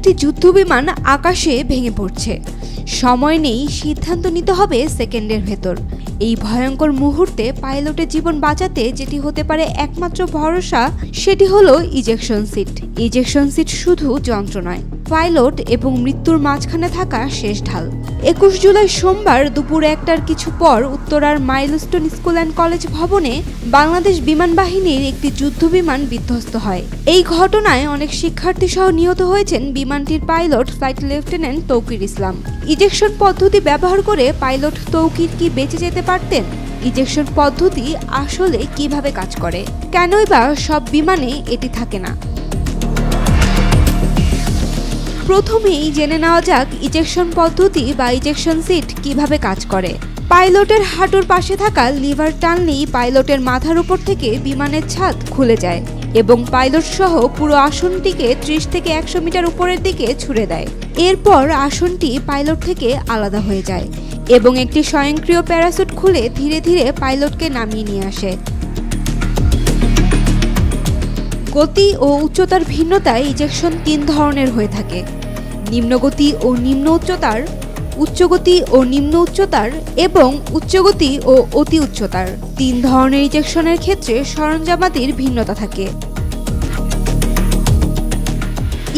একটি যুদ্ধবিমান আকাশে ভেঙে পড়ছে। সময় নেই, সিদ্ধান্ত নিতে হবে সেকেন্ডের ভেতর। এই ভয়ঙ্কর মুহূর্তে পাইলটের জীবন বাঁচাতে যেটি হতে পারে একমাত্র ভরসা, সেটি হলো ইজেকশন সিট। ইজেকশন সিট শুধু যন্ত্র নয়, পাইলট এবং মৃত্যুর মাঝখানে থাকা শেষ ঢাল। 21 জুলাই সোমবার দুপুর 1টার কিছু পর উত্তরার মাইলস্টোন স্কুল অ্যান্ড কলেজ ভবনে বাংলাদেশ বিমান বাহিনীর একটি যুদ্ধবিমান বিধ্বস্ত হয়। এই ঘটনায় অনেক শিক্ষার্থী সহ নিহত হয়েছেন বিমানটির পাইলট ফ্লাইট লেফটেন্যান্ট তৌকির ইসলাম। ইজেকশন পদ্ধতি ব্যবহার করে পাইলট তৌকির কি বেঁচে যেতে পারতেন? ইজেকশন পদ্ধতি আসলে কিভাবে কাজ করে? কেনই বা সব বিমানে এটি থাকে না? প্রথমেই জেনে নেওয়া যাক ইজেকশন পদ্ধতি বা ইজেকশন সিট কিভাবে কাজ করে। পাইলটের হাঁটুর পাশে থাকা লিভার টানলেই পাইলটের মাথার উপর থেকে বিমানের ছাদ খুলে যায় এবং পাইলট সহ পুরো আসনটিকে 30 থেকে 100 মিটার উপরের দিকে ছুড়ে দেয়। এরপর আসনটি পাইলট থেকে আলাদা হয়ে যায় এবং একটি স্বয়ংক্রিয় প্যারাসুট খুলে ধীরে ধীরে পাইলটকে নামিয়ে নিয়ে আসে। গতি ও উচ্চতার ভিন্নতায় ইজেকশন 3 ধরনের হয়ে থাকে: নিম্নগতি ও নিম্ন উচ্চতার, উচ্চগতি ও নিম্ন উচ্চতার এবং উচ্চগতি ও অতি উচ্চতার। 3 ধরনের ইজেকশনের ক্ষেত্রে সরঞ্জামাদির ভিন্নতা থাকে।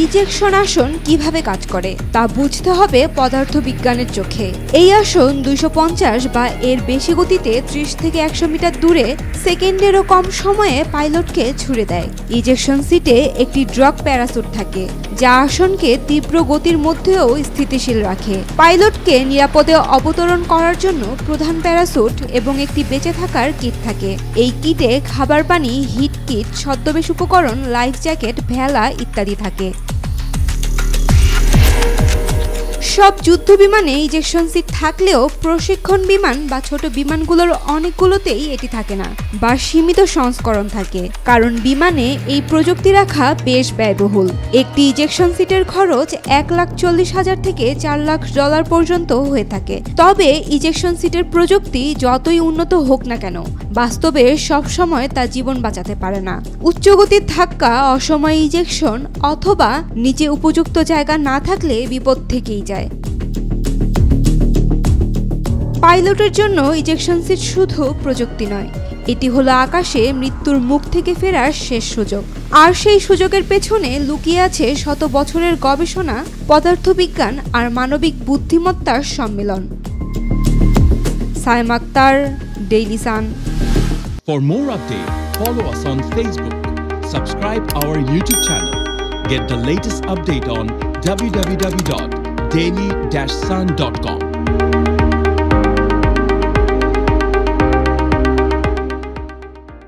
ইজেকশন আসন কিভাবে কাজ করে তা বুঝতে হবে পদার্থবিজ্ঞানের চোখে। এই আসন 250 বা এর বেশি গতিতে 30 থেকে 100 মিটার দূরে সেকেন্ডেরও কম সময়ে পাইলটকে ছুড়ে দেয়। ইজেকশন সিটে একটি ড্রগ প্যারাসুট থাকে যা আসনকে তীব্র গতির মধ্যেও স্থিতিশীল রাখে। পাইলটকে নিরাপদে অবতরণ করার জন্য প্রধান প্যারাসুট এবং একটি বেঁচে থাকার কিট থাকে। এই কিটে খাবার পানি, হিট কিট, ছদ্মবেশ উপকরণ, লাইফ জ্যাকেট, ভেলা ইত্যাদি থাকে। সব যুদ্ধ বিমানে ইজেকশন সিট থাকলেও প্রশিক্ষণ বিমান বা ছোট বিমানগুলোর অনেকগুলোতেই এটি থাকে না বা সীমিত সংস্করণ থাকে, কারণ বিমানে এই প্রযুক্তি রাখা বেশ ব্যয়বহুল। একটি ইজেকশন সিটের খরচ $1,40,000 থেকে $4 লাখ পর্যন্ত হয়ে থাকে। তবে ইজেকশন সিটের প্রযুক্তি যতই উন্নত হোক না কেন, বাস্তবে সবসময় তা জীবন বাঁচাতে পারে না। উচ্চগতির ধাক্কা, অসময়ে ইজেকশন অথবা নিচে উপযুক্ত জায়গা না থাকলে বিপদ থেকেই যায়। পাইলটের জন্য ইজেকশন সিট শুধু প্রযুক্তি নয়, এটি হলো আকাশে মৃত্যুর মুখ থেকে ফেরার শেষ সুযোগ। আর সেই সুযোগের পেছনে লুকিয়ে আছে শত বছরের গবেষণা, পদার্থবিজ্ঞান আর মানবিক বুদ্ধিমত্তার সম্মিলন। Sayem Akhtar, Daily Sun. For more updates, follow us on Facebook, subscribe our YouTube channel, get the latest update on www.daily-sun.com.